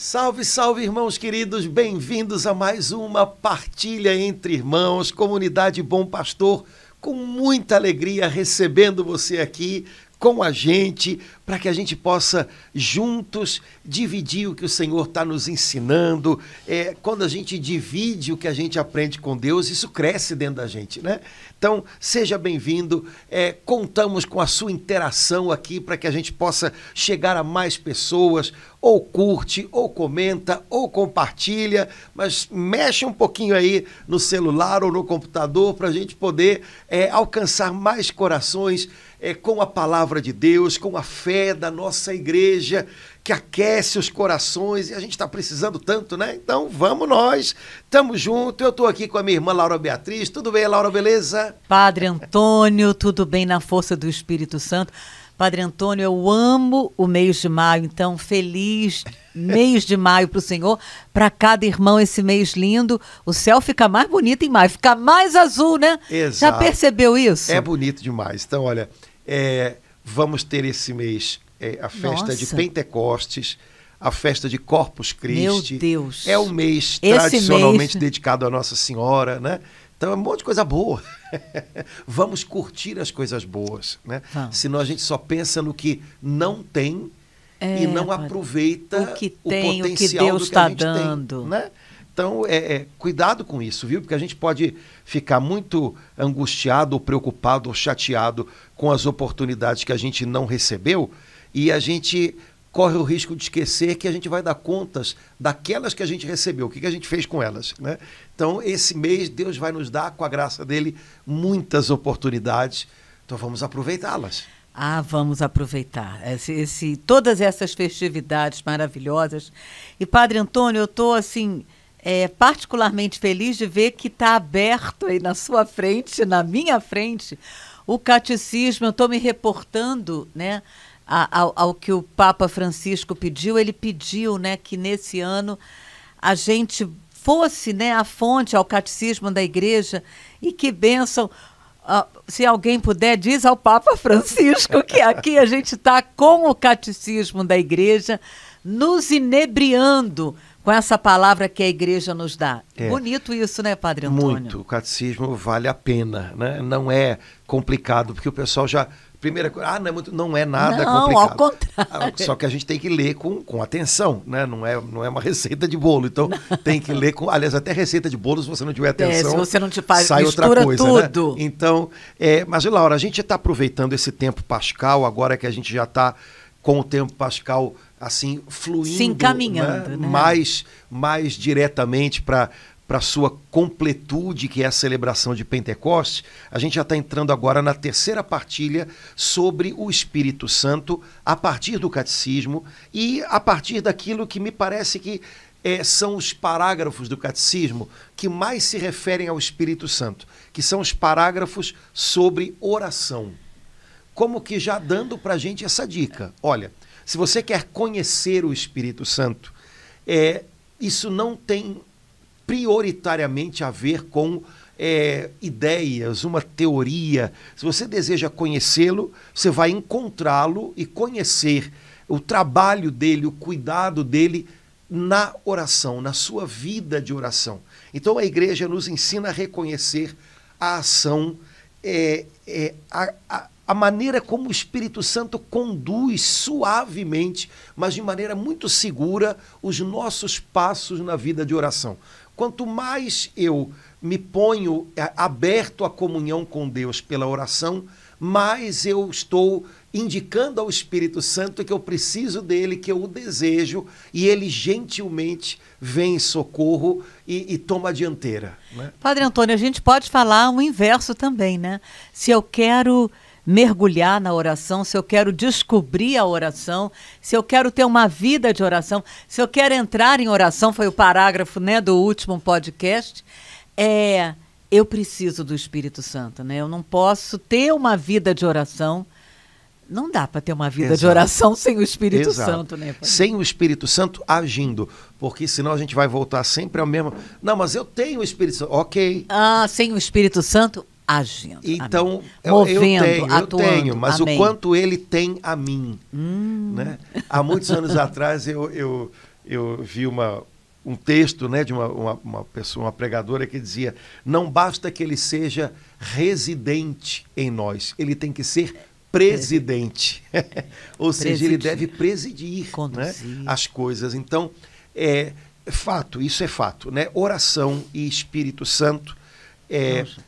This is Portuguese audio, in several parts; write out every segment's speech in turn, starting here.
Salve, salve, irmãos queridos, bem-vindos a mais uma partilha entre irmãos, comunidade Bom Pastor, com muita alegria recebendo você aqui com a gente, para que a gente possa juntos dividir o que o Senhor está nos ensinando. Quando a gente divide o que a gente aprende com Deus, isso cresce dentro da gente, né? Então, seja bem-vindo, contamos com a sua interação aqui para que a gente possa chegar a mais pessoas, ou curte, ou comenta, ou compartilha, mas mexe um pouquinho aí no celular ou no computador para a gente poder alcançar mais corações com a palavra de Deus, com a fé da nossa igreja, que aquece os corações, e a gente está precisando tanto, né? Então, vamos nós, estamos juntos. Eu estou aqui com a minha irmã Laura Beatriz. Tudo bem, Laura, beleza? Padre Antônio, tudo bem na força do Espírito Santo. Padre Antônio, eu amo o mês de maio, então feliz mês de maio para o Senhor, para cada irmão esse mês lindo. O céu fica mais bonito em maio, fica mais azul, né? Exato. Já percebeu isso? É bonito demais. Então, olha, vamos ter esse mês a festa de Pentecostes, a festa de Corpus Christi. Meu Deus! É um mês tradicionalmente dedicado a Nossa Senhora, né? Então é um monte de coisa boa. Vamos curtir as coisas boas, né? Senão a gente só pensa no que não tem e não aproveita o potencial Deus do que a gente dando. tem, né? Então, cuidado com isso, viu? Porque a gente pode ficar muito angustiado, ou preocupado, ou chateado com as oportunidades que a gente não recebeu, e a gente corre o risco de esquecer que a gente vai dar contas daquelas que a gente recebeu, o que a gente fez com elas, né? Então, esse mês, Deus vai nos dar, com a graça dele, muitas oportunidades. Então, vamos aproveitá-las. Vamos aproveitar todas essas festividades maravilhosas. E, Padre Antônio, eu estou, assim, particularmente feliz de ver que está aberto aí na sua frente, na minha frente, o catecismo. Eu estou me reportando, né, ao que o Papa Francisco pediu. Ele pediu, né, que nesse ano a gente fosse, né, a fonte ao catecismo da igreja. E que bênção, se alguém puder, diz ao Papa Francisco que aqui a gente está com o catecismo da igreja, nos inebriando com essa palavra que a igreja nos dá. Bonito isso, né, Padre Antônio? Muito. O catecismo vale a pena, né? Não é complicado, porque o pessoal já... Primeira coisa, não é nada complicado. Não, ao contrário. Só que a gente tem que ler com atenção, né? Não é uma receita de bolo. Então, tem que ler com... Aliás, até receita de bolo, se você não tiver atenção, se você não te faz, sai outra coisa, tudo. Né? Então, mas, Laura, a gente está aproveitando esse tempo pascal, agora que a gente já está com o tempo pascal, assim, fluindo... Se encaminhando, né? Mais diretamente para a sua completude, que é a celebração de Pentecostes. A gente já está entrando agora na terceira partilha sobre o Espírito Santo, a partir do catecismo e a partir daquilo que me parece que são os parágrafos do catecismo que mais se referem ao Espírito Santo, que são os parágrafos sobre oração. Como que já dando para a gente essa dica. Olha, se você quer conhecer o Espírito Santo, isso não tem prioritariamente a ver com ideias, uma teoria. Se você deseja conhecê-lo, você vai encontrá-lo e conhecer o trabalho dele, o cuidado dele na oração, na sua vida de oração. Então a igreja nos ensina a reconhecer a ação, a maneira como o Espírito Santo conduz suavemente, mas de maneira muito segura, os nossos passos na vida de oração. Quanto mais eu me ponho aberto à comunhão com Deus pela oração, mais eu estou indicando ao Espírito Santo que eu preciso dele, que eu o desejo, e ele gentilmente vem em socorro e toma a dianteira, né? Padre Antônio, a gente pode falar o inverso também, né? Se eu quero mergulhar na oração, se eu quero descobrir a oração, se eu quero ter uma vida de oração, se eu quero entrar em oração, foi o parágrafo, né, do último podcast, eu preciso do Espírito Santo, né? Eu não posso ter uma vida de oração. Não dá para ter uma vida de oração sem o Espírito Santo, né? Sem o Espírito Santo agindo, porque senão a gente vai voltar sempre ao mesmo... Não, mas eu tenho o Espírito Santo, ok. Sem o Espírito Santo agindo. Então, movendo, eu tenho, mas amém. O quanto ele tem a mim. Né? Há muitos anos atrás, eu eu vi um texto, né, de uma pessoa, uma pregadora, que dizia: não basta que ele seja residente em nós, ele tem que ser presidente. Ou seja, ele deve presidir, né, as coisas. Então, isso é fato, né? Oração e Espírito Santo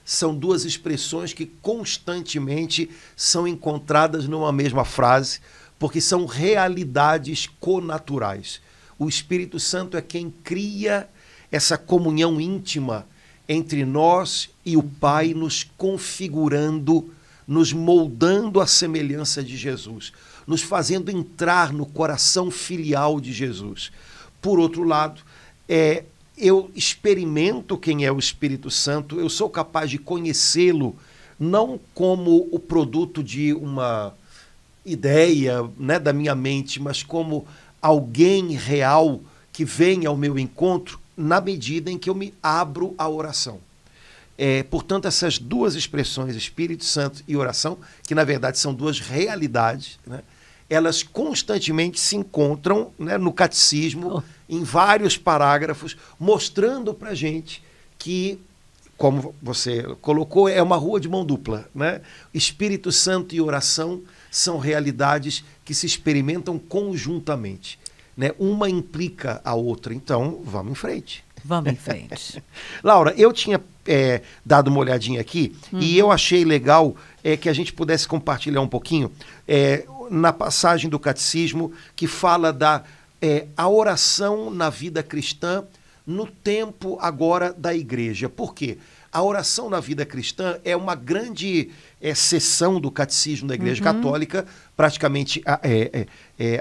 são duas expressões que constantemente são encontradas numa mesma frase, porque são realidades connaturais. O Espírito Santo é quem cria essa comunhão íntima entre nós e o Pai, nos configurando, nos moldando à semelhança de Jesus, nos fazendo entrar no coração filial de Jesus. Por outro lado, eu experimento quem é o Espírito Santo, eu sou capaz de conhecê-lo não como o produto de uma ideia, né, da minha mente, mas como alguém real que vem ao meu encontro na medida em que eu me abro à oração. Portanto, essas duas expressões, Espírito Santo e oração, que na verdade são duas realidades, né, elas constantemente se encontram, né, no catecismo, em vários parágrafos, mostrando para a gente que, como você colocou, é uma rua de mão dupla, né? Espírito Santo e oração são realidades que se experimentam conjuntamente, né? Uma implica a outra. Então, vamos em frente. Vamos em frente. Laura, eu tinha dado uma olhadinha aqui e eu achei legal que a gente pudesse compartilhar um pouquinho na passagem do Catecismo que fala a oração na vida cristã no tempo agora da igreja. Por quê? A oração na vida cristã é uma grande seção do Catecismo da Igreja Católica, praticamente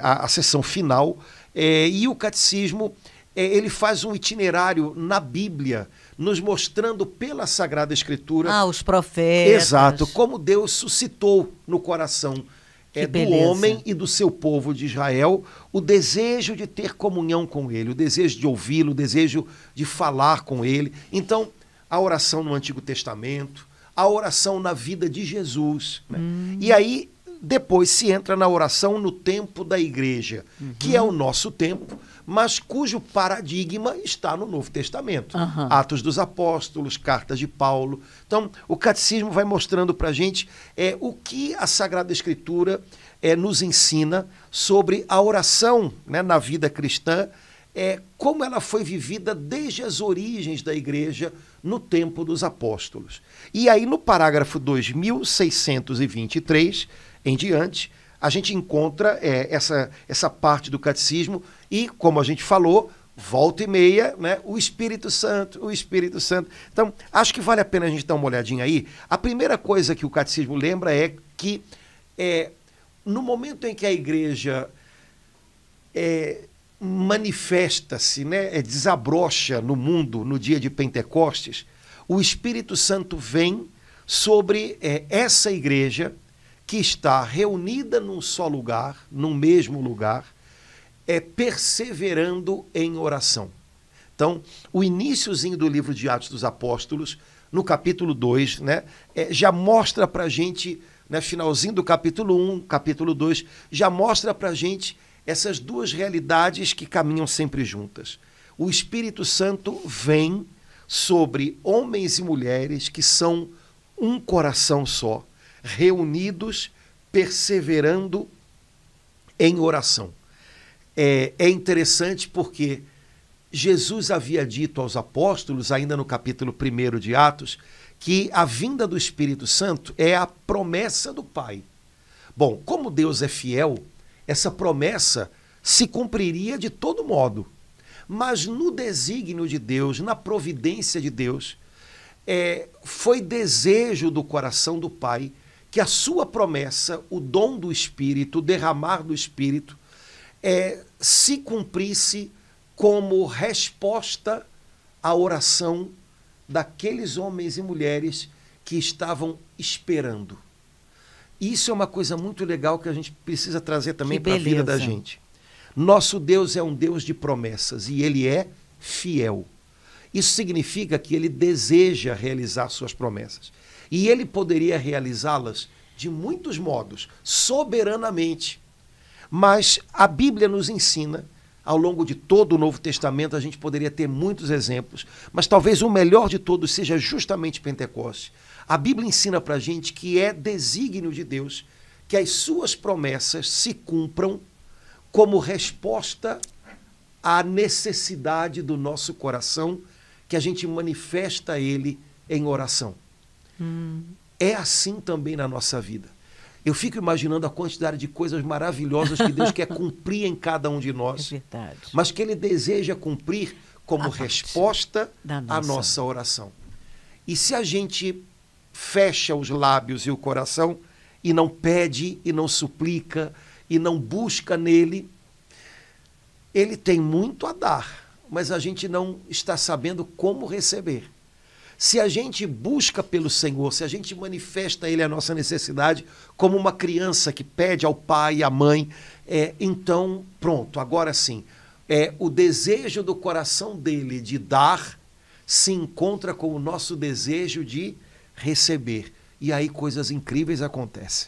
a seção final, e o Catecismo ele faz um itinerário na Bíblia, nos mostrando pela Sagrada Escritura... os profetas. Exato, como Deus suscitou no coração do homem e do seu povo de Israel o desejo de ter comunhão com ele, o desejo de ouvi-lo, o desejo de falar com ele. Então, a oração no Antigo Testamento, a oração na vida de Jesus, né? E aí, depois se entra na oração no tempo da igreja, que é o nosso tempo, mas cujo paradigma está no Novo Testamento. Atos dos Apóstolos, cartas de Paulo. Então, o Catecismo vai mostrando para a gente o que a Sagrada Escritura nos ensina sobre a oração, né, na vida cristã, como ela foi vivida desde as origens da igreja no tempo dos apóstolos. E aí, no parágrafo 2623 em diante, a gente encontra essa parte do catecismo e, como a gente falou, volta e meia, né, o Espírito Santo. Então, acho que vale a pena a gente dar uma olhadinha aí. A primeira coisa que o catecismo lembra é que no momento em que a igreja manifesta-se, né, desabrocha no mundo no dia de Pentecostes, o Espírito Santo vem sobre essa igreja que está reunida num só lugar, num mesmo lugar, perseverando em oração. Então, o iniciozinho do livro de Atos dos Apóstolos, no capítulo 2, né, já mostra para a gente, né, finalzinho do capítulo 1, capítulo 2, já mostra para a gente essas duas realidades que caminham sempre juntas. O Espírito Santo vem sobre homens e mulheres que são um coração só, reunidos, perseverando em oração. É interessante porque Jesus havia dito aos apóstolos, ainda no capítulo 1 de Atos, que a vinda do Espírito Santo é a promessa do Pai. Bom, como Deus é fiel, essa promessa se cumpriria de todo modo. Mas no desígnio de Deus, na providência de Deus, foi desejo do coração do Pai que a sua promessa, o dom do Espírito, o derramar do Espírito, se cumprisse como resposta à oração daqueles homens e mulheres que estavam esperando. Isso é uma coisa muito legal que a gente precisa trazer também para a vida da gente. Nosso Deus é um Deus de promessas e Ele é fiel. Isso significa que Ele deseja realizar suas promessas. E Ele poderia realizá-las de muitos modos, soberanamente. Mas a Bíblia nos ensina Ao longo de todo o Novo Testamento a gente poderia ter muitos exemplos, mas talvez o melhor de todos seja justamente Pentecostes. A Bíblia ensina para a gente que é desígnio de Deus que as suas promessas se cumpram como resposta à necessidade do nosso coração, que a gente manifesta a Ele em oração. É assim também na nossa vida. Eu fico imaginando a quantidade de coisas maravilhosas que Deus quer cumprir em cada um de nós, verdade. mas que Ele deseja cumprir como resposta à nossa oração. E se a gente fecha os lábios e o coração e não pede, e não suplica, e não busca nele, Ele tem muito a dar, mas a gente não está sabendo como receber. Se a gente busca pelo Senhor, se a gente manifesta a Ele a nossa necessidade, como uma criança que pede ao pai e à mãe, então, pronto, agora sim, o desejo do coração dele de dar se encontra com o nosso desejo de receber. E aí coisas incríveis acontecem.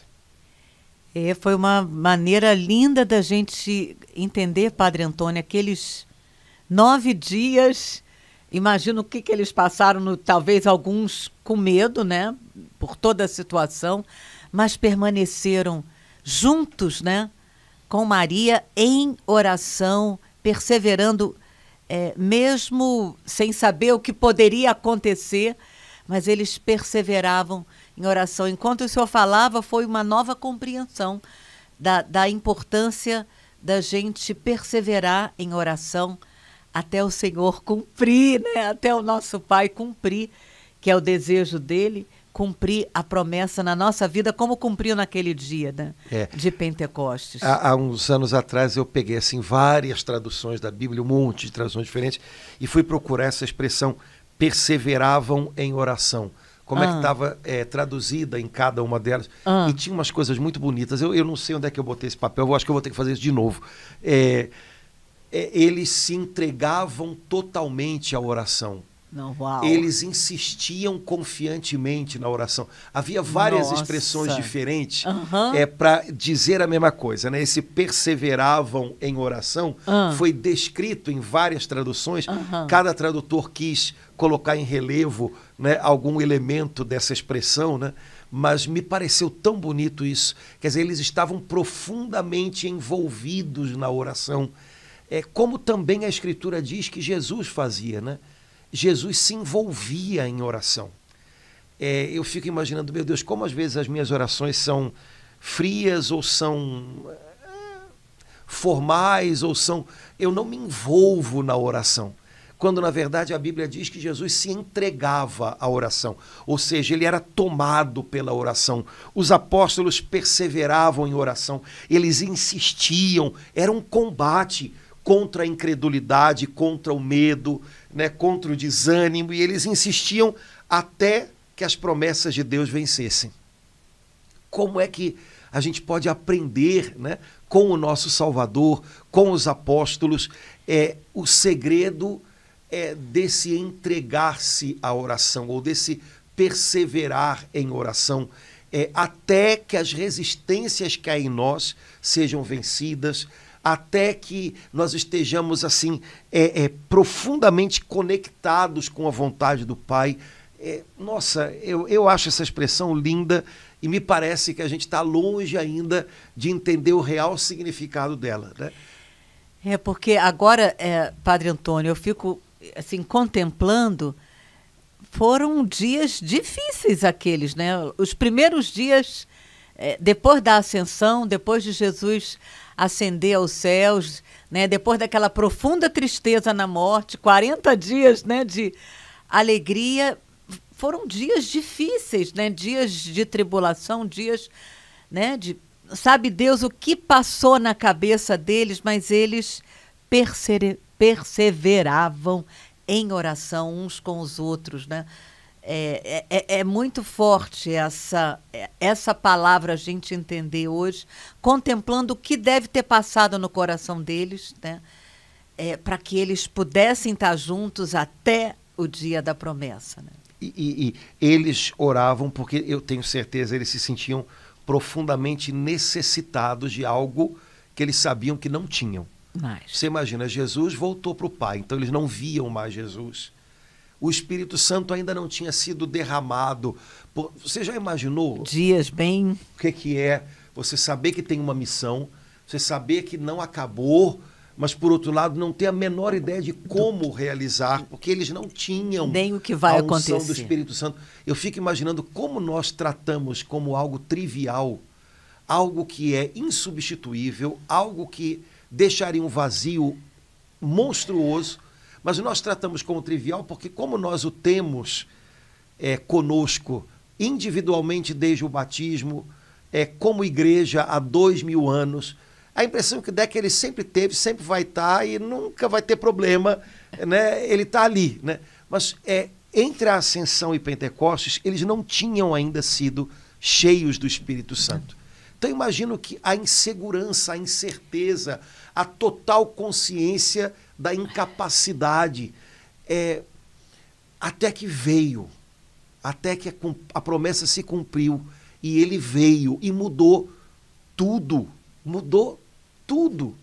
Foi uma maneira linda da gente entender, Padre Antônio, aqueles 9 dias. Imagino o que eles passaram, talvez alguns com medo, né, por toda a situação, mas permaneceram juntos, né, com Maria em oração, perseverando, mesmo sem saber o que poderia acontecer, mas eles perseveravam em oração. Enquanto o senhor falava, foi uma nova compreensão da importância da gente perseverar em oração até o Senhor cumprir, né? Até o nosso Pai cumprir, que é o desejo dele, cumprir a promessa na nossa vida, como cumpriu naquele dia, né? De Pentecostes. Há uns anos atrás eu peguei assim, várias traduções da Bíblia, um monte de traduções diferentes, e fui procurar essa expressão, perseveravam em oração. Como é que estava traduzida em cada uma delas. E tinha umas coisas muito bonitas. Eu não sei onde é que eu botei esse papel, eu acho que eu vou ter que fazer isso de novo. Eles se entregavam totalmente à oração. Uau. Eles insistiam confiantemente na oração. Havia várias expressões diferentes para dizer a mesma coisa, né? Esse perseveravam em oração foi descrito em várias traduções. Cada tradutor quis colocar em relevo, né, algum elemento dessa expressão, né? Mas me pareceu tão bonito isso. Quer dizer, eles estavam profundamente envolvidos na oração. Como também a Escritura diz que Jesus fazia, né? Jesus se envolvia em oração. Eu fico imaginando, meu Deus, como às vezes as minhas orações são frias ou são formais ou são... Eu não me envolvo na oração. Quando, na verdade, a Bíblia diz que Jesus se entregava à oração. Ou seja, ele era tomado pela oração. Os apóstolos perseveravam em oração. Eles insistiam. Era um combate contra a incredulidade, contra o medo, né, contra o desânimo, e eles insistiam até que as promessas de Deus vencessem. Como é que a gente pode aprender, né, com o nosso Salvador, com os apóstolos, o segredo desse entregar-se à oração, ou desse perseverar em oração, até que as resistências que há em nós sejam vencidas, até que nós estejamos assim profundamente conectados com a vontade do Pai. Nossa, eu acho essa expressão linda e me parece que a gente está longe ainda de entender o real significado dela, né? Porque agora, Padre Antônio, eu fico assim contemplando, foram dias difíceis aqueles, né? Os primeiros dias, depois da ascensão, depois de Jesus ascender aos céus, né? Depois daquela profunda tristeza na morte, 40 dias, né, de alegria, foram dias difíceis, né? Dias de tribulação, dias, né, de... Sabe Deus o que passou na cabeça deles, mas eles perseveravam em oração uns com os outros, né? É muito forte essa palavra a gente entender hoje, contemplando o que deve ter passado no coração deles, né? Para que eles pudessem estar juntos até o dia da promessa, né? E eles oravam porque, eu tenho certeza, eles se sentiam profundamente necessitados de algo que eles sabiam que não tinham. Mais. Você imagina, Jesus voltou para o Pai, então eles não viam mais Jesus. O Espírito Santo ainda não tinha sido derramado. Você já imaginou? Dias bem... O que é você saber que tem uma missão, você saber que não acabou, mas, por outro lado, não ter a menor ideia de como realizar, porque eles não tinham nem o que vai a unção acontecer do Espírito Santo. Eu fico imaginando como nós tratamos como algo trivial, algo que é insubstituível, algo que deixaria um vazio monstruoso, mas nós tratamos como trivial porque, como nós o temos conosco individualmente desde o batismo, como igreja há 2000 anos, a impressão que dá é que ele sempre teve, sempre vai estar e nunca vai ter problema, né? Ele está ali, né? Mas entre a Ascensão e Pentecostes, eles não tinham ainda sido cheios do Espírito Santo. Então, imagino que a insegurança, a incerteza, a total consciência da incapacidade, até que veio, até que a promessa se cumpriu, e ele veio e mudou tudo. Mudou tudo.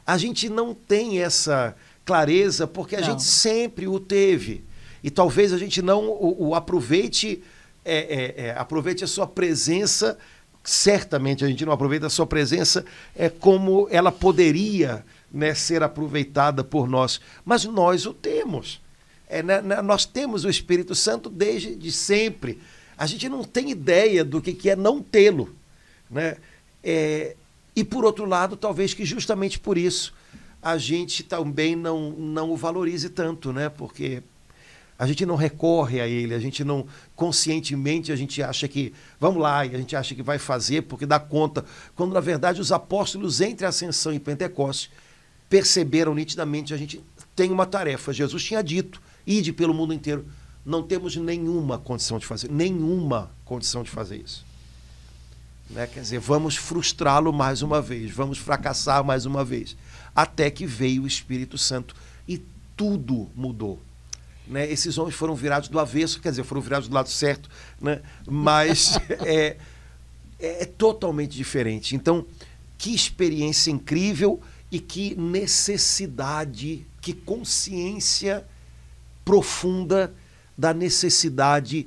A gente não tem essa clareza porque a gente sempre o teve. E talvez a gente não o aproveite, aproveite a sua presença. Certamente a gente não aproveita a sua presença como ela poderia, né, ser aproveitada por nós. Mas nós o temos. Nós temos o Espírito Santo desde sempre. A gente não tem ideia do que é não tê-lo, né? E, por outro lado, talvez que justamente por isso a gente também não o valorize tanto, né? Porque a gente não recorre a ele, a gente não, conscientemente, a gente acha que, vamos lá, e a gente acha que vai fazer porque dá conta, quando, na verdade, os apóstolos, entre a Ascensão e Pentecostes, perceberam nitidamente, a gente tem uma tarefa. Jesus tinha dito, ide pelo mundo inteiro. Não temos nenhuma condição de fazer isso. Né? Quer dizer, vamos frustrá-lo mais uma vez, vamos fracassar mais uma vez, até que veio o Espírito Santo e tudo mudou. Né? Esses homens foram virados do avesso, quer dizer, foram virados do lado certo, né? Mas é totalmente diferente. Então, que experiência incrível e que necessidade, que consciência profunda da necessidade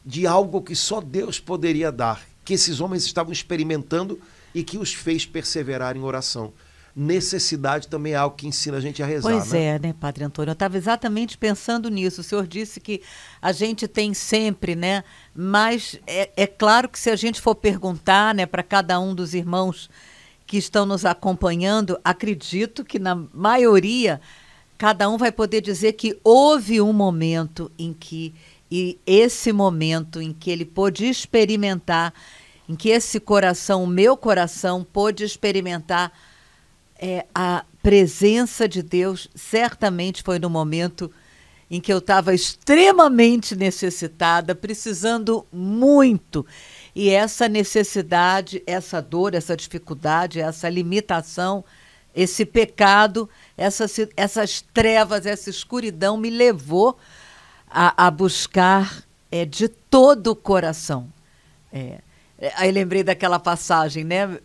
de algo que só Deus poderia dar, que esses homens estavam experimentando e que os fez perseverar em oração. Necessidade também é algo que ensina a gente a rezar. Pois né, Padre Antônio? Eu estava exatamente pensando nisso. O senhor disse que a gente tem sempre, né? Mas é claro que se a gente for perguntar, né, para cada um dos irmãos que estão nos acompanhando, acredito que na maioria, cada um vai poder dizer que houve um momento em que, e esse momento em que ele pôde experimentar, em que esse coração, o meu coração, pôde experimentar a presença de Deus, certamente foi no momento em que eu estava extremamente necessitada, precisando muito. E essa necessidade, essa dor, essa dificuldade, essa limitação, esse pecado, essas trevas, essa escuridão me levou a buscar de todo o coração. Aí lembrei daquela passagem, né?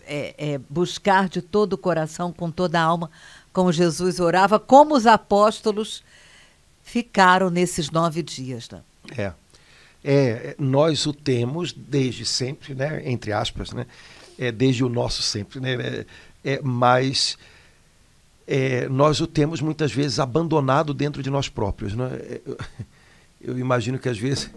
Buscar de todo o coração, com toda a alma, como Jesus orava, como os apóstolos ficaram nesses 9 dias. Né? Nós o temos desde sempre, né? Entre aspas, né? Desde o nosso sempre, né? Mas nós o temos muitas vezes abandonado dentro de nós próprios. Né? Eu imagino que às vezes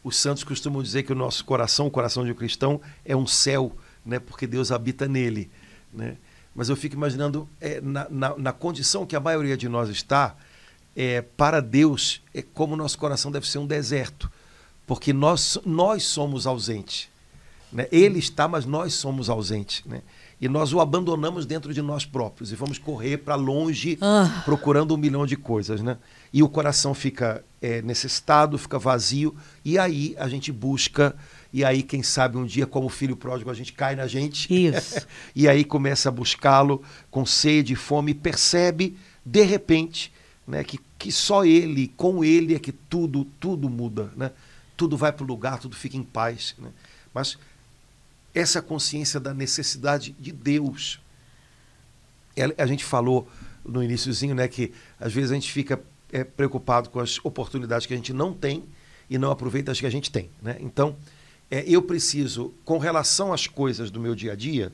os santos costumam dizer que o nosso coração, o coração de um cristão, é um céu, né? Porque Deus habita nele. Né? Mas eu fico imaginando, na condição que a maioria de nós está, para Deus, como o nosso coração deve ser um deserto, porque nós somos ausentes. Né? Ele está, mas nós somos ausentes. Né? E nós o abandonamos dentro de nós próprios e vamos correr para longe procurando 1 milhão de coisas. Né? E o coração fica necessitado, fica vazio, e aí a gente busca, e aí quem sabe um dia, como o filho pródigo, a gente cai na gente. Isso. E aí começa a buscá-lo com sede, fome, e percebe, de repente, né, que só ele, com ele é que tudo muda. Né? Tudo vai para o lugar, tudo fica em paz. Né? Mas essa consciência da necessidade de Deus A gente falou no iniciozinho, né, que às vezes a gente fica preocupado com as oportunidades que a gente não tem e não aproveita as que a gente tem, né? Então, eu preciso, com relação às coisas do meu dia a dia,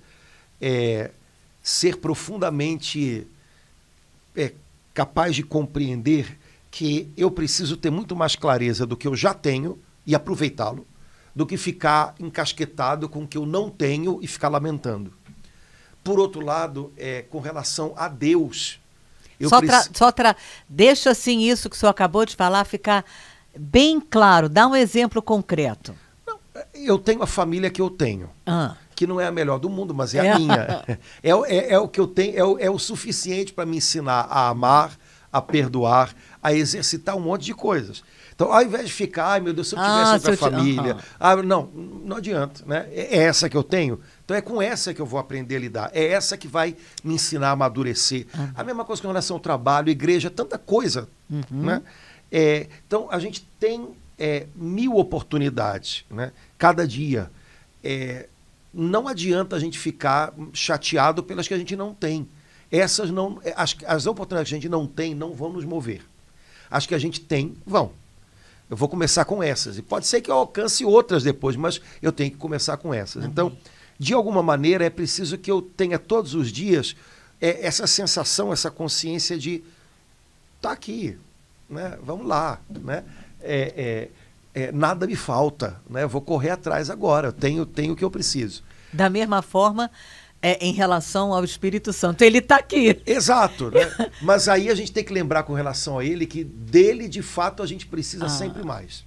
ser profundamente capaz de compreender que eu preciso ter muito mais clareza do que eu já tenho e aproveitá-lo, do que ficar encasquetado com o que eu não tenho e ficar lamentando. Por outro lado, com relação a Deus, deixa assim isso que o senhor acabou de falar ficar bem claro. Dá um exemplo concreto. Não, eu tenho a família que eu tenho, que não é a melhor do mundo, mas é a minha. É o que eu tenho, é o suficiente para me ensinar a amar, a perdoar, a exercitar um monte de coisas. Então, ao invés de ficar, ai meu Deus, se eu tivesse outra família... não adianta, né? É essa que eu tenho. Então é com essa que eu vou aprender a lidar. É essa que vai me ensinar a amadurecer. A mesma coisa com relação ao trabalho, igreja, tanta coisa. Né? Então, a gente tem 1000 oportunidades, né? Cada dia. Não adianta a gente ficar chateado pelas que a gente não tem. Essas não, as oportunidades que a gente não tem não vão nos mover. As que a gente tem, vão. Eu vou começar com essas. E pode ser que eu alcance outras depois, mas eu tenho que começar com essas. Então, de alguma maneira, é preciso que eu tenha todos os dias essa sensação, essa consciência de tá aqui, né? Vamos lá, né? Nada me falta, né? Eu vou correr atrás agora, eu tenho o que eu preciso. Da mesma forma, em relação ao Espírito Santo, ele está aqui. Exato, né? Mas aí a gente tem que lembrar com relação a ele que dele, de fato, a gente precisa sempre mais.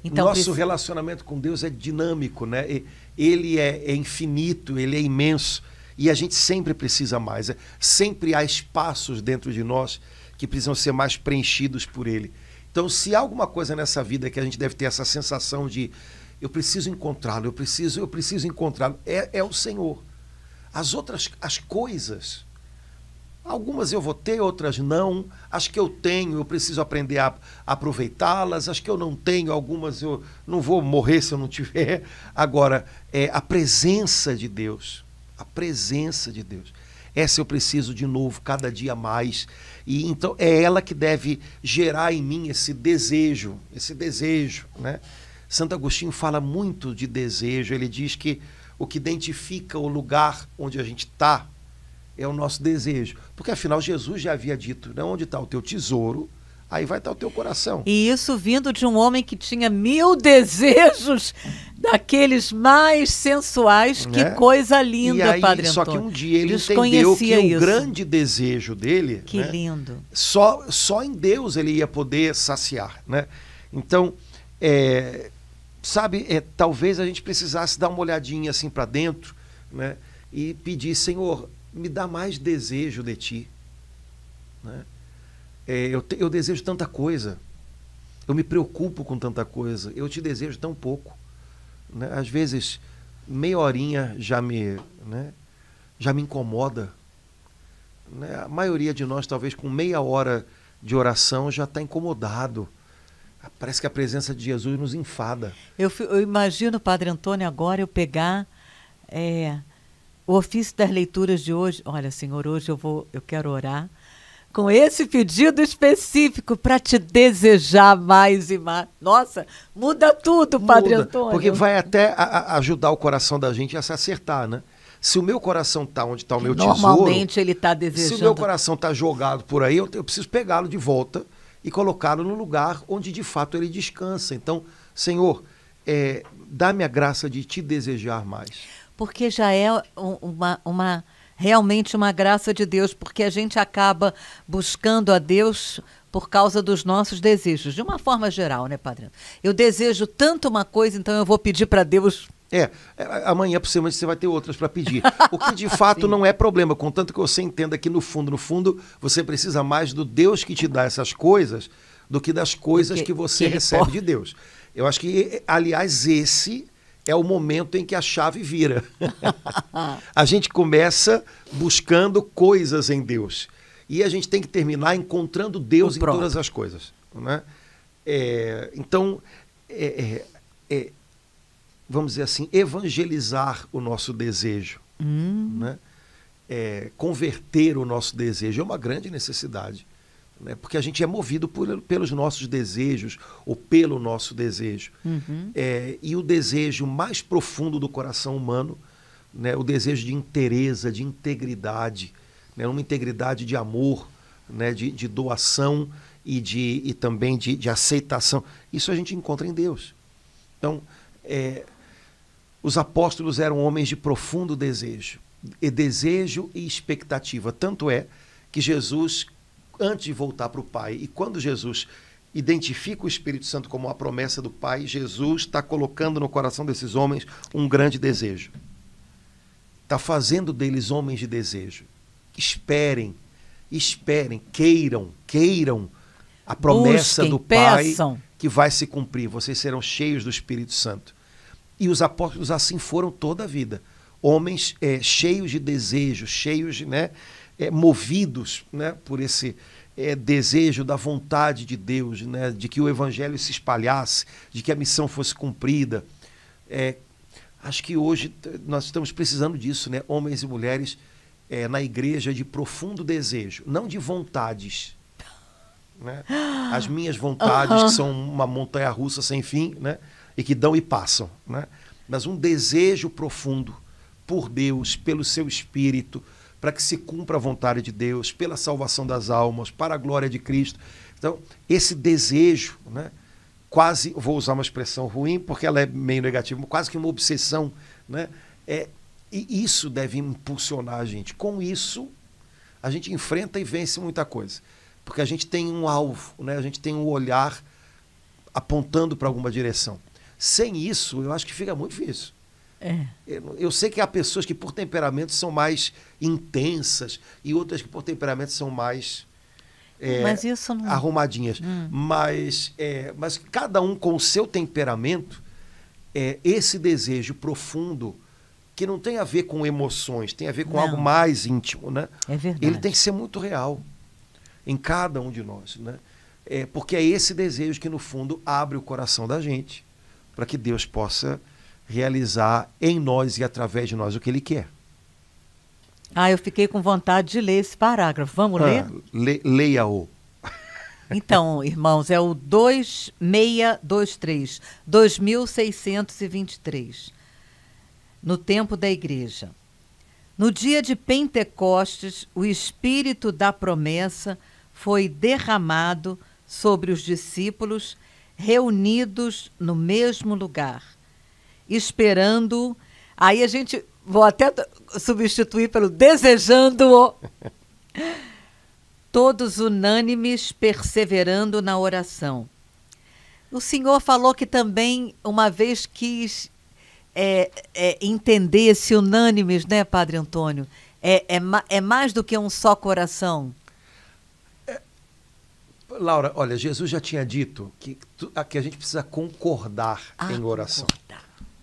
Então, nosso relacionamento com Deus é dinâmico, né? Ele é infinito, ele é imenso e a gente sempre precisa mais. Sempre há espaços dentro de nós que precisam ser mais preenchidos por ele. Então, se há alguma coisa nessa vida que a gente deve ter essa sensação de eu preciso encontrá-lo, eu preciso encontrá-lo, é o Senhor. As coisas, algumas eu vou ter, outras não. As que eu tenho, eu preciso aprender a aproveitá-las. As que eu não tenho, algumas eu não vou morrer se eu não tiver. Agora, a presença de Deus, essa eu preciso de novo, cada dia mais. E então é ela que deve gerar em mim esse desejo, né? Santo Agostinho fala muito de desejo. Ele diz que o que identifica o lugar onde a gente está é o nosso desejo. Porque, afinal, Jesus já havia dito, né? Onde está o teu tesouro, aí vai estar o teu coração. E isso vindo de um homem que tinha 1000 desejos, daqueles mais sensuais. Né? Que coisa linda, e aí, Padre Antônio. Só que um dia ele entendeu que o grande desejo dele... Que lindo. Só em Deus ele ia poder saciar, né? Então... talvez a gente precisasse dar uma olhadinha assim para dentro, né? E pedir, Senhor, me dá mais desejo de ti, né? Eu desejo tanta coisa, eu me preocupo com tanta coisa, eu te desejo tão pouco, né? Às vezes meia horinha já me incomoda, né? A maioria de nós talvez com meia hora de oração já está incomodado. Parece que a presença de Jesus nos enfada. Eu imagino, Padre Antônio, agora eu pegar o ofício das leituras de hoje. Olha, Senhor, hoje eu quero orar com esse pedido específico para te desejar mais e mais. Nossa, muda tudo, Padre Antônio. Porque vai até ajudar o coração da gente a se acertar, né? Se o meu coração está onde está o meu tesouro... Normalmente ele está desejando... Se o meu coração está jogado por aí, eu preciso pegá-lo de volta e colocá-lo no lugar onde de fato ele descansa. Então, Senhor, dá-me a graça de te desejar mais. Porque já é realmente uma graça de Deus, porque a gente acaba buscando a Deus por causa dos nossos desejos, de uma forma geral, né, Padre? Eu desejo tanto uma coisa, então eu vou pedir para Deus... amanhã por cima você vai ter outras para pedir. O que de fato não é problema, contanto que você entenda que no fundo, você precisa mais do Deus que te dá essas coisas do que das coisas que você recebe de Deus. Eu acho que, aliás, esse é o momento em que a chave vira. A gente começa buscando coisas em Deus. E a gente tem que terminar encontrando Deus em todas as coisas. Né? Então, vamos dizer assim, evangelizar o nosso desejo. Né? converter o nosso desejo é uma grande necessidade, né? Porque a gente é movido pelos nossos desejos ou pelo nosso desejo. E o desejo mais profundo do coração humano, né? O desejo de inteireza, de integridade, né? Uma integridade de amor, né? de doação e também de aceitação. Isso a gente encontra em Deus. Então, os apóstolos eram homens de profundo desejo e expectativa. Tanto é que Jesus, antes de voltar para o Pai, e quando Jesus identifica o Espírito Santo como a promessa do Pai, Jesus está colocando no coração desses homens um grande desejo. Está fazendo deles homens de desejo. Esperem, queiram a promessa do Pai que vai se cumprir. Vocês serão cheios do Espírito Santo. E os apóstolos assim foram toda a vida. Homens cheios de desejo, cheios de, movidos, né, por esse desejo da vontade de Deus, né, de que o evangelho se espalhasse, de que a missão fosse cumprida. Acho que hoje nós estamos precisando disso, né? Homens e mulheres na igreja de profundo desejo, não de vontades, né? As minhas vontades, que são uma montanha-russa sem fim, né? E que dão e passam, né? Mas um desejo profundo por Deus, pelo seu Espírito, para que se cumpra a vontade de Deus, pela salvação das almas, para a glória de Cristo. Então, esse desejo, né? Quase, vou usar uma expressão ruim, porque ela é meio negativa, quase que uma obsessão, né? E isso deve impulsionar a gente. Com isso, a gente enfrenta e vence muita coisa. Porque a gente tem um alvo, né? A gente tem um olhar apontando para alguma direção. Sem isso, eu acho que fica muito difícil. Eu sei que há pessoas que por temperamento são mais intensas e outras que por temperamento são mais mas isso não... arrumadinhas. Mas cada um com o seu temperamento, esse desejo profundo, que não tem a ver com emoções, tem a ver com algo mais íntimo, né? É verdade. Ele tem que ser muito real em cada um de nós, né? Porque é esse desejo que, no fundo, abre o coração da gente para que Deus possa realizar em nós e através de nós o que Ele quer. Eu fiquei com vontade de ler esse parágrafo. Vamos ler? Leia-o. Então, irmãos, é o 2623, 2623, no tempo da igreja. No dia de Pentecostes, o Espírito da promessa foi derramado sobre os discípulos reunidos no mesmo lugar, esperando. Aí a gente, vou até substituir pelo desejando-o. Todos unânimes, perseverando na oração. O senhor falou que também uma vez quis entender esse unânimes, né, Padre Antônio? É mais do que um só coração. Laura, olha, Jesus já tinha dito que a gente precisa concordar em oração.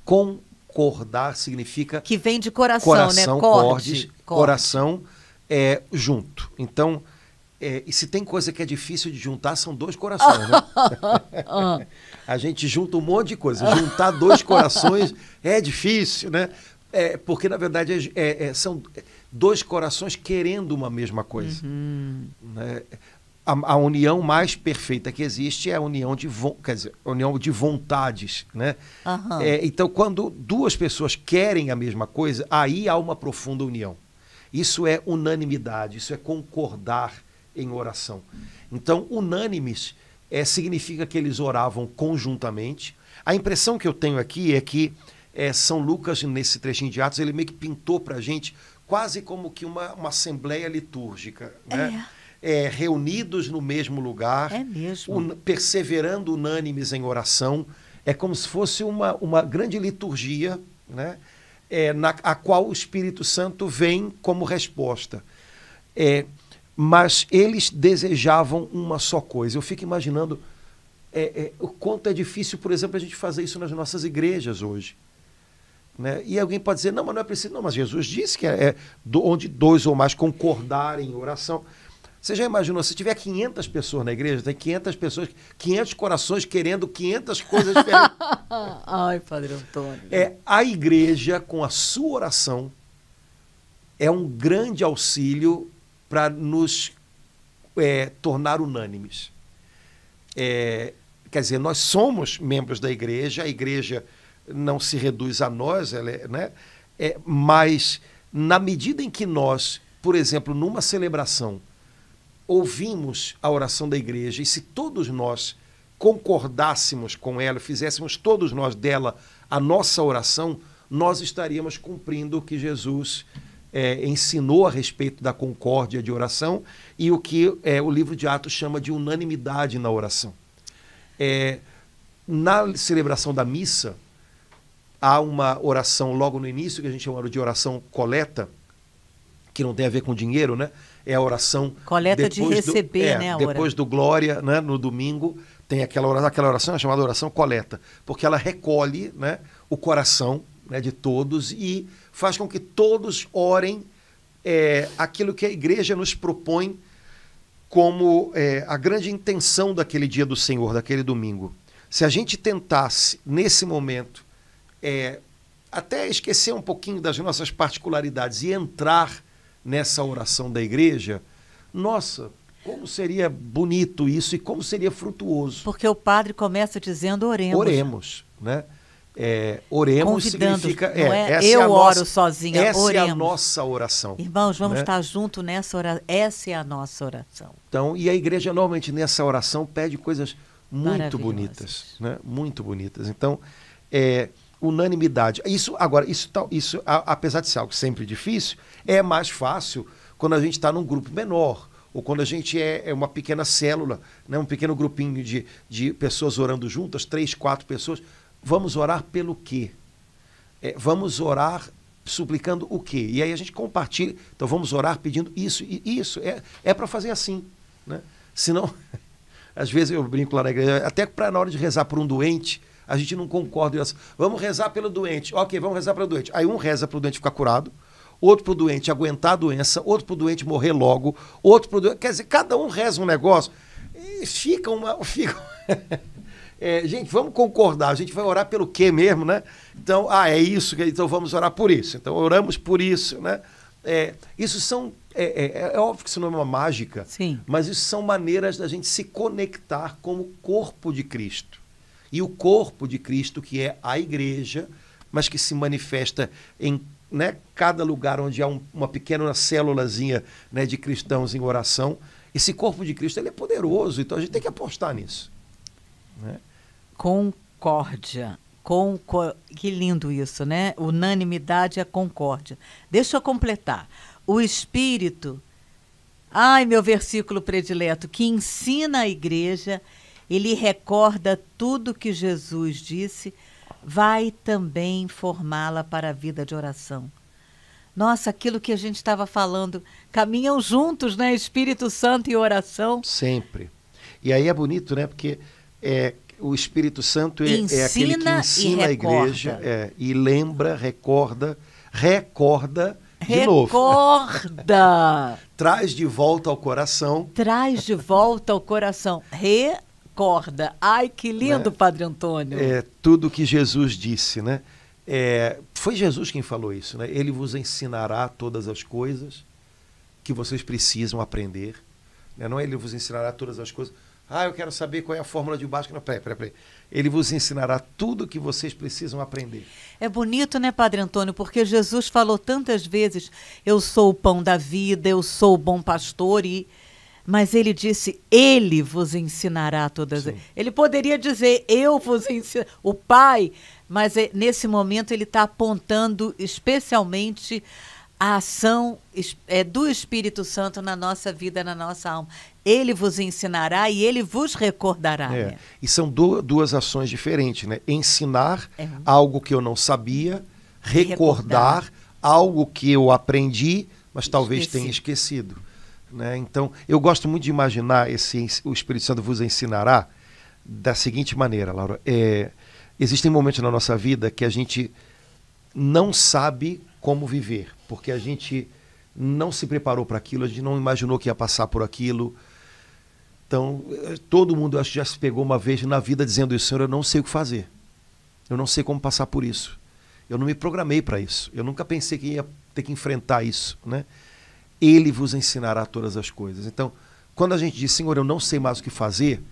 Concordar significa... Que vem de coração, né? Coração junto. Então, e se tem coisa que é difícil de juntar, são dois corações, né? A gente junta um monte de coisa. Juntar dois corações é difícil, né? Porque, na verdade, são dois corações querendo uma mesma coisa. Né? A união mais perfeita que existe é a união união de vontades, né? Então, quando duas pessoas querem a mesma coisa, aí há uma profunda união. Isso é unanimidade, isso é concordar em oração. Então, unânimes significa que eles oravam conjuntamente. A impressão que eu tenho aqui é que São Lucas, nesse trechinho de Atos, ele meio que pintou para a gente quase como que uma assembleia litúrgica, né? Reunidos no mesmo lugar, perseverando unânimes em oração. É como se fosse uma grande liturgia, né? A qual o Espírito Santo vem como resposta. Mas eles desejavam uma só coisa. Eu fico imaginando o quanto é difícil, por exemplo, a gente fazer isso nas nossas igrejas hoje. Né? E alguém pode dizer, não, mas não é preciso. Não, mas Jesus disse que onde dois ou mais concordarem em oração. Você já imaginou, se tiver 500 pessoas na igreja, tem 500 pessoas, 500 corações querendo 500 coisas diferentes. Ai, Padre Antônio. A igreja, com a sua oração, é um grande auxílio para nos tornar unânimes. Quer dizer, nós somos membros da igreja, a igreja não se reduz a nós, né? Mas na medida em que nós, por exemplo, numa celebração, ouvimos a oração da igreja, e se todos nós concordássemos com ela, fizéssemos todos nós dela a nossa oração, nós estaríamos cumprindo o que Jesus ensinou a respeito da concórdia de oração e o que o livro de Atos chama de unanimidade na oração. Na celebração da missa, há uma oração logo no início, que a gente chama de oração coleta, que não tem a ver com dinheiro, né? É a oração... Coleta de receber, né? Depois do Glória, né? No domingo, tem aquela oração chamada oração coleta, porque ela recolhe, né, o coração, né, de todos e faz com que todos orem aquilo que a igreja nos propõe como a grande intenção daquele dia do Senhor, daquele domingo. Se a gente tentasse, nesse momento, até esquecer um pouquinho das nossas particularidades e entrar nessa oração da igreja, nossa, como seria bonito isso e como seria frutuoso. Porque o padre começa dizendo oremos. Oremos, né? Oremos significa... eu oro sozinha, essa oremos. é a nossa oração. Irmãos, vamos, né, estar juntos nessa oração. Essa é a nossa oração. Então, e a igreja normalmente nessa oração pede coisas muito bonitas, né? Muito bonitas. Então, unanimidade. Isso, apesar de ser algo sempre difícil, é mais fácil quando a gente está num grupo menor, ou quando a gente é uma pequena célula, né? Um pequeno grupinho de pessoas orando juntas, 3, 4 pessoas. Vamos orar pelo quê? Vamos orar suplicando o quê? E aí a gente compartilha. Então vamos orar pedindo isso. E isso é para fazer assim, né? Senão, às vezes eu brinco lá na igreja, até para na hora de rezar por um doente, a gente não concorda. Vamos rezar pelo doente. Ok, vamos rezar pelo doente. Aí um reza para o doente ficar curado, outro para o doente aguentar a doença, outro para o doente morrer logo, outro para o doente... Quer dizer, cada um reza um negócio e fica gente, vamos concordar, a gente vai orar pelo quê mesmo, né? Então, é isso, então vamos orar por isso. Então, oramos por isso, né? Isso são... É óbvio que isso não é uma mágica, sim, mas isso são maneiras da gente se conectar com o corpo de Cristo. E o corpo de Cristo, que é a igreja, mas que se manifesta em, né, cada lugar onde há uma pequena célulazinha, né, de cristãos em oração. Esse corpo de Cristo, ele é poderoso, então a gente tem que apostar nisso, né? Concórdia. Que lindo isso, né? Unanimidade é concórdia. Deixa eu completar. O Espírito, meu versículo predileto, que ensina a igreja, ele recorda tudo que Jesus disse, vai também formá-la para a vida de oração. Nossa, aquilo que a gente estava falando, caminham juntos, né? Espírito Santo e oração. Sempre. E aí é bonito, né? Porque o Espírito Santo é aquele que ensina a igreja e lembra, recorda de novo. Recorda! Traz de volta ao coração. Traz de volta ao coração. Recorda. Ai, que lindo, né? Padre Antônio. Tudo que Jesus disse, né? Foi Jesus quem falou isso, né? Ele vos ensinará todas as coisas que vocês precisam aprender. Né? Não é ele vos ensinará todas as coisas... eu quero saber qual é a fórmula de Bhaskara. Não, peraí. Ele vos ensinará tudo o que vocês precisam aprender. É bonito, né, Padre Antônio? Porque Jesus falou tantas vezes, eu sou o pão da vida, eu sou o bom pastor, mas ele disse, ele vos ensinará todas. Sim. Ele poderia dizer, eu vos ensino, o Pai, mas nesse momento ele está apontando especialmente a ação do Espírito Santo na nossa vida, na nossa alma. Ele vos ensinará e ele vos recordará. Né? E são duas ações diferentes, né? Ensinar algo que eu não sabia, recordar algo que eu aprendi, mas talvez tenha esquecido. Né? Então, eu gosto muito de imaginar o Espírito Santo vos ensinará da seguinte maneira, Laura. Existem momentos na nossa vida que a gente não sabe como viver, porque a gente não se preparou para aquilo, a gente não imaginou que ia passar por aquilo. Então, todo mundo, acho que já se pegou uma vez na vida dizendo isso, Senhor, eu não sei o que fazer, eu não sei como passar por isso. Eu não me programei para isso. Eu nunca pensei que ia ter que enfrentar isso, né? Ele vos ensinará todas as coisas. Então, quando a gente diz, Senhor, eu não sei mais o que fazer,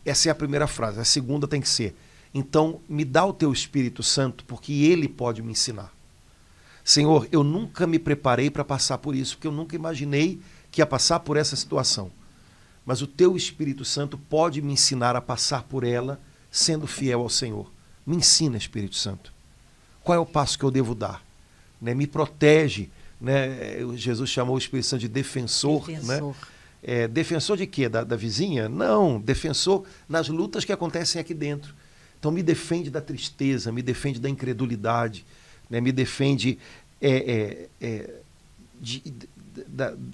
essa é a primeira frase. A segunda tem que ser, então, me dá o teu Espírito Santo, porque ele pode me ensinar. Senhor, eu nunca me preparei para passar por isso, porque eu nunca imaginei que ia passar por essa situação. Mas o teu Espírito Santo pode me ensinar a passar por ela, sendo fiel ao Senhor. Me ensina, Espírito Santo. Qual é o passo que eu devo dar? Né? Me protege. Né? Jesus chamou o Espírito Santo de defensor. Né? Defensor de quê? Da vizinha? Não, defensor nas lutas que acontecem aqui dentro. Então me defende da tristeza, me defende da incredulidade, né? Me defende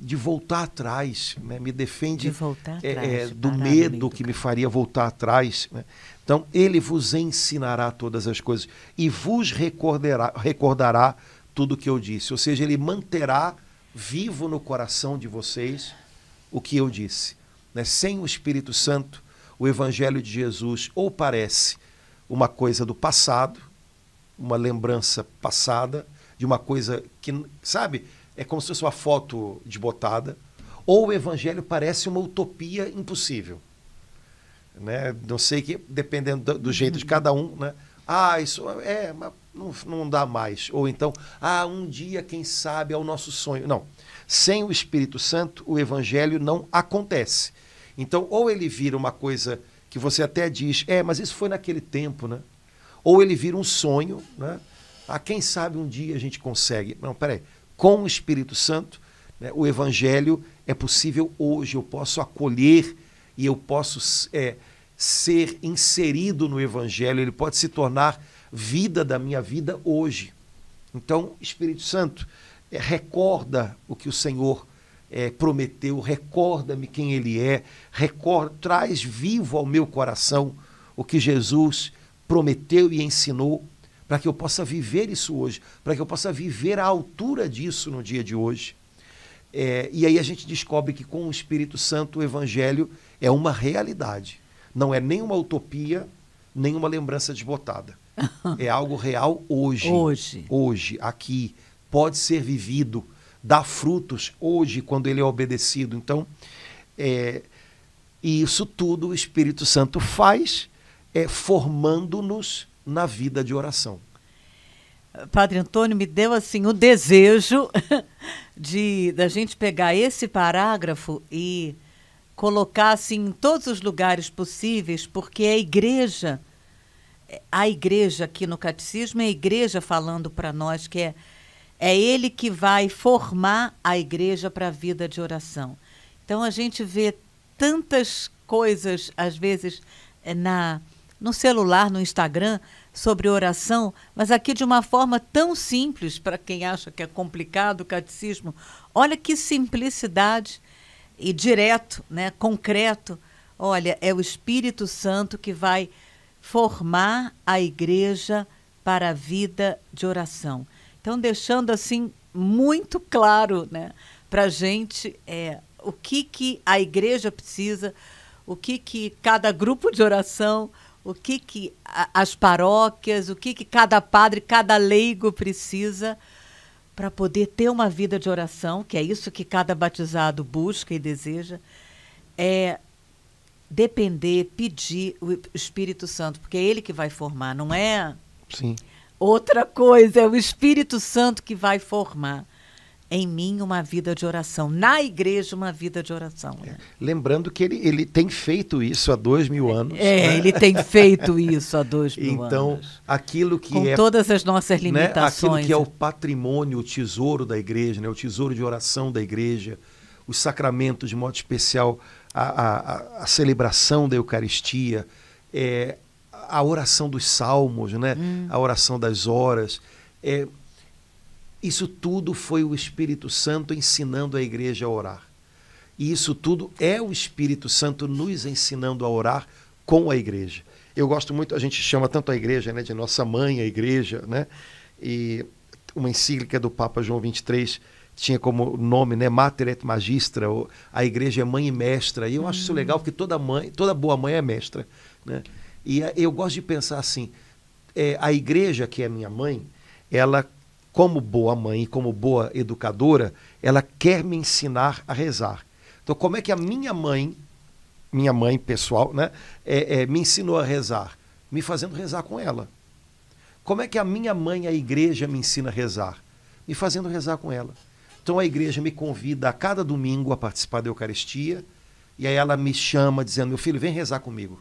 de voltar atrás, né? Me defende do medo que me faria voltar atrás. Né? Então ele vos ensinará todas as coisas e vos recordará tudo o que eu disse. Ou seja, ele manterá vivo no coração de vocês o que eu disse. Né? Sem o Espírito Santo, o Evangelho de Jesus ou parece uma coisa do passado, uma lembrança passada, de uma coisa que, sabe, é como se fosse uma foto desbotada, ou o Evangelho parece uma utopia impossível. Né? Não sei, que dependendo do jeito de cada um, né? Isso não dá mais. Ou então, um dia, quem sabe, é o nosso sonho. Não. Sem o Espírito Santo, o Evangelho não acontece. Então, ou ele vira uma coisa que você até diz, mas isso foi naquele tempo, né? Ou ele vira um sonho, né? Quem sabe um dia a gente consegue. Não, peraí. Com o Espírito Santo, né, o Evangelho é possível hoje. Eu posso acolher e eu posso ser inserido no Evangelho. Ele pode se tornar vida da minha vida hoje. Então, Espírito Santo, recorda o que o Senhor prometeu, recorda-me quem Ele é, traz vivo ao meu coração o que Jesus prometeu e ensinou, para que eu possa viver isso hoje, para que eu possa viver à altura disso no dia de hoje. E aí a gente descobre que com o Espírito Santo o Evangelho é uma realidade, não é nem uma utopia, nem uma lembrança desbotada. É algo real hoje. Hoje, aqui, pode ser vivido, dá frutos hoje quando ele é obedecido. Então, isso tudo o Espírito Santo faz, formando-nos na vida de oração. Padre Antônio, me deu assim o desejo da gente pegar esse parágrafo e colocar assim em todos os lugares possíveis, porque a igreja aqui no Catecismo é a igreja falando para nós que é ele que vai formar a igreja para a vida de oração. Então a gente vê tantas coisas, às vezes, no celular, no Instagram, sobre oração, mas aqui de uma forma tão simples, para quem acha que é complicado o catecismo. Olha que simplicidade e direto, né, concreto. Olha, é o Espírito Santo que vai formar a igreja para a vida de oração. Então, deixando assim muito claro, né, para a gente o que a igreja precisa, o que cada grupo de oração, o que as paróquias, o que cada padre, cada leigo precisa para poder ter uma vida de oração, que é isso que cada batizado busca e deseja, depender, pedir o Espírito Santo, porque é ele que vai formar, não é? Sim. Outra coisa, é o Espírito Santo que vai formar em mim uma vida de oração, na igreja uma vida de oração. Né? Lembrando que ele tem feito isso há 2000 anos. Né? Ele tem feito isso há 2000 anos. Então, aquilo que com todas as nossas limitações. Né? Aquilo que é o patrimônio, o tesouro da igreja, né? O tesouro de oração da igreja, os sacramentos, de modo especial, a celebração da Eucaristia, a oração dos salmos, né? A oração das horas. Isso tudo foi o Espírito Santo ensinando a igreja a orar. E isso tudo é o Espírito Santo nos ensinando a orar com a igreja. Eu gosto muito, a gente chama tanto a igreja, né, de nossa mãe, a igreja, né? E uma encíclica do Papa João XXIII tinha como nome, né, Mater et Magistra, a igreja é mãe e mestra. E eu acho isso legal, porque toda boa mãe é mestra, né? E eu gosto de pensar assim, a igreja, que é minha mãe, ela, como boa mãe, como boa educadora, ela quer me ensinar a rezar. Então, como é que a minha mãe pessoal, né, me ensinou a rezar? Me fazendo rezar com ela. Como é que a minha mãe, a igreja, me ensina a rezar? Me fazendo rezar com ela. Então a igreja me convida a cada domingo a participar da Eucaristia, e aí ela me chama dizendo, meu filho, vem rezar comigo.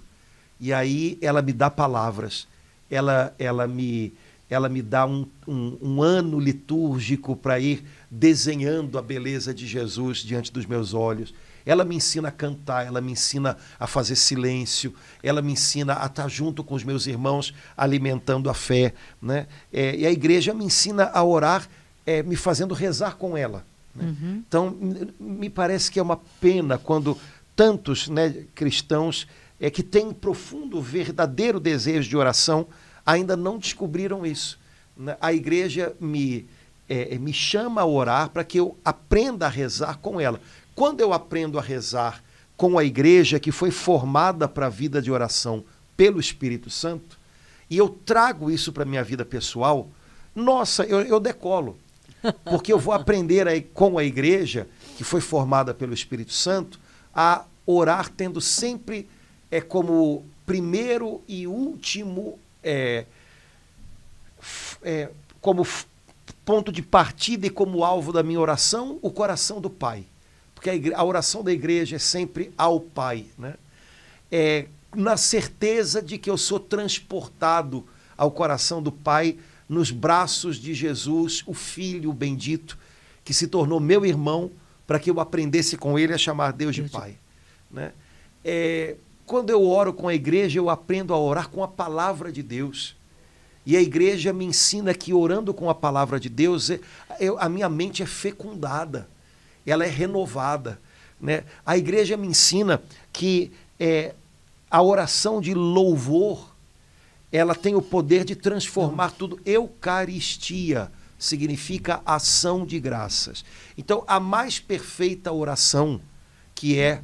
E aí ela me dá palavras, ela me dá um ano litúrgico para ir desenhando a beleza de Jesus diante dos meus olhos. Ela me ensina a cantar, ela me ensina a fazer silêncio, ela me ensina a estar junto com os meus irmãos, alimentando a fé, né? E a igreja me ensina a orar, me fazendo rezar com ela, né? Uhum. Então, me parece que é uma pena quando tantos, né, cristãos que têm profundo, verdadeiro desejo de oração, ainda não descobriram isso, né? A igreja me chama a orar para que eu aprenda a rezar com ela. Quando eu aprendo a rezar com a igreja que foi formada para a vida de oração pelo Espírito Santo, e eu trago isso para a minha vida pessoal, nossa, eu decolo. Porque eu vou aprender aí com a igreja que foi formada pelo Espírito Santo a orar tendo sempre como primeiro e último, como ponto de partida e como alvo da minha oração, o coração do Pai. Porque a oração da igreja é sempre ao Pai, né? Na certeza de que eu sou transportado ao coração do Pai, nos braços de Jesus, o Filho bendito, que se tornou meu irmão, para que eu aprendesse com ele a chamar Deus de Pai, né? Quando eu oro com a igreja, eu aprendo a orar com a palavra de Deus. E a igreja me ensina que orando com a palavra de Deus, a minha mente é fecundada, ela é renovada, né? A igreja me ensina que a oração de louvor, ela tem o poder de transformar tudo. Eucaristia significa ação de graças. Então, a mais perfeita oração, que é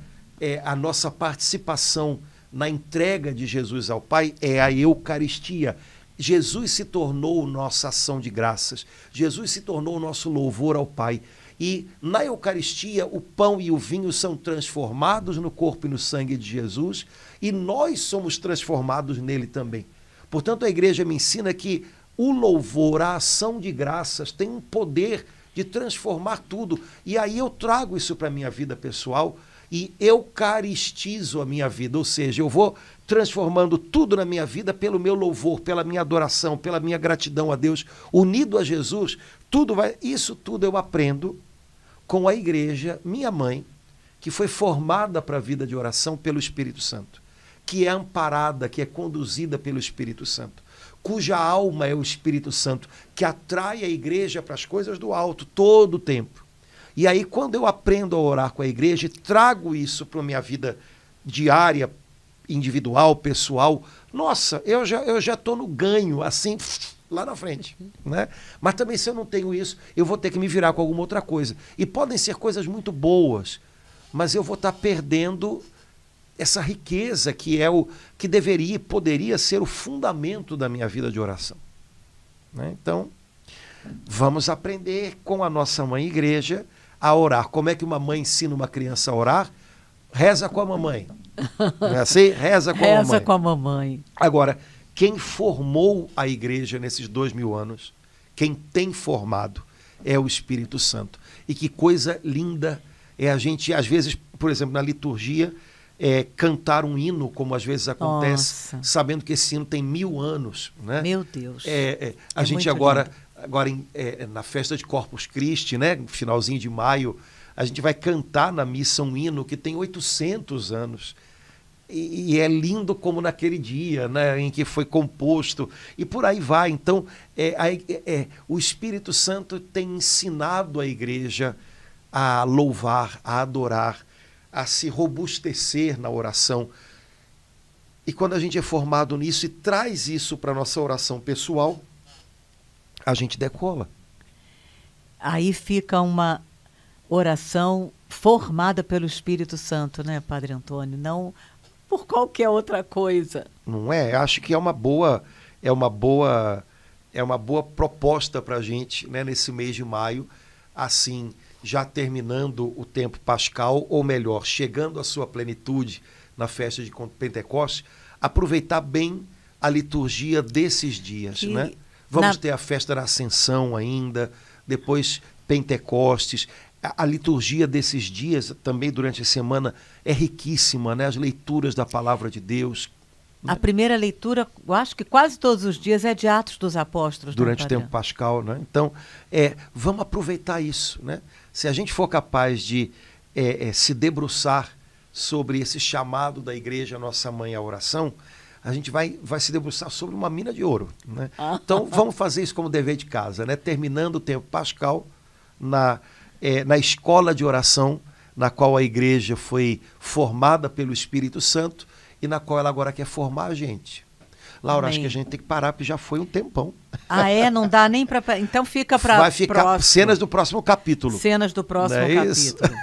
a nossa participação na entrega de Jesus ao Pai, é a Eucaristia. Jesus se tornou nossa ação de graças. Jesus se tornou o nosso louvor ao Pai. E na Eucaristia, o pão e o vinho são transformados no corpo e no sangue de Jesus, e nós somos transformados nele também. Portanto, a igreja me ensina que o louvor, a ação de graças, tem um poder de transformar tudo. E aí eu trago isso para a minha vida pessoal e eucaristizo a minha vida, ou seja, eu vou transformando tudo na minha vida pelo meu louvor, pela minha adoração, pela minha gratidão a Deus, unido a Jesus. Isso tudo eu aprendo com a igreja, minha mãe, que foi formada para a vida de oração pelo Espírito Santo, que é amparada, que é conduzida pelo Espírito Santo, cuja alma é o Espírito Santo, que atrai a igreja para as coisas do alto todo o tempo. E aí, quando eu aprendo a orar com a igreja, trago isso para a minha vida diária, individual, pessoal, nossa, eu já estou no ganho, assim, lá na frente, né? Mas também, se eu não tenho isso, eu vou ter que me virar com alguma outra coisa. E podem ser coisas muito boas, mas eu vou estar perdendo essa riqueza que é o que deveria e poderia ser o fundamento da minha vida de oração, né? Então, vamos aprender com a nossa mãe igreja a orar. Como é que uma mãe ensina uma criança a orar? Reza com a mamãe. Não é assim? Reza com a mamãe. Reza com a mamãe. Agora, quem formou a igreja nesses 2000 anos, quem tem formado, é o Espírito Santo. E que coisa linda é a gente, às vezes, por exemplo, na liturgia, cantar um hino, como às vezes acontece, nossa, sabendo que esse hino tem 1000 anos, né? Meu Deus. A gente agora na festa de Corpus Christi, né, finalzinho de maio, a gente vai cantar na missa um hino que tem 800 anos. E é lindo como naquele dia, né, em que foi composto, e por aí vai. Então, o Espírito Santo tem ensinado a igreja a louvar, a adorar, a se robustecer na oração. E quando a gente é formado nisso e traz isso para a nossa oração pessoal, a gente decola. Aí fica uma oração formada pelo Espírito Santo, né, Padre Antônio? Não por qualquer outra coisa. Não é? Acho que é uma boa é uma boa proposta para a gente, né, nesse mês de maio, assim, já terminando o tempo pascal, ou melhor, chegando à sua plenitude na festa de Pentecostes, aproveitar bem a liturgia desses dias, né? Vamos ter a festa da Ascensão ainda, depois Pentecostes. A liturgia desses dias, também durante a semana, é riquíssima, né? As leituras da Palavra de Deus. A primeira leitura, eu acho que quase todos os dias, é de Atos dos Apóstolos. Durante o tempo pascal, né? Então, vamos aproveitar isso, né? Se a gente for capaz de se debruçar sobre esse chamado da igreja, Nossa Mãe à oração, a gente vai se debruçar sobre uma mina de ouro, né? Então, vamos fazer isso como dever de casa, né? Terminando o tempo pascal na escola de oração, na qual a igreja foi formada pelo Espírito Santo e na qual ela agora quer formar a gente. Laura, acho que a gente tem que parar, porque já foi um tempão. Não dá nem para... Então fica para vai ficar próximo. Cenas do próximo capítulo. Cenas do próximo capítulo.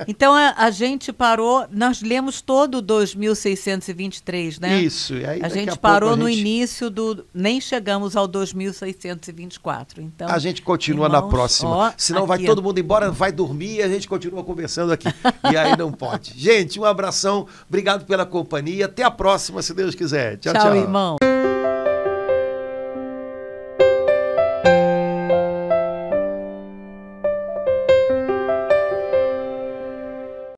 Então a gente parou, nós lemos todo o 2623, né? Isso. E aí, a gente parou no início nem chegamos ao 2624. Então, a gente continua, irmãos, na próxima. Senão vai todo mundo embora, vai dormir e a gente continua conversando aqui. E aí não pode. Gente, um abração, obrigado pela companhia. Até a próxima, se Deus quiser. Tchau, tchau. Tchau, irmão.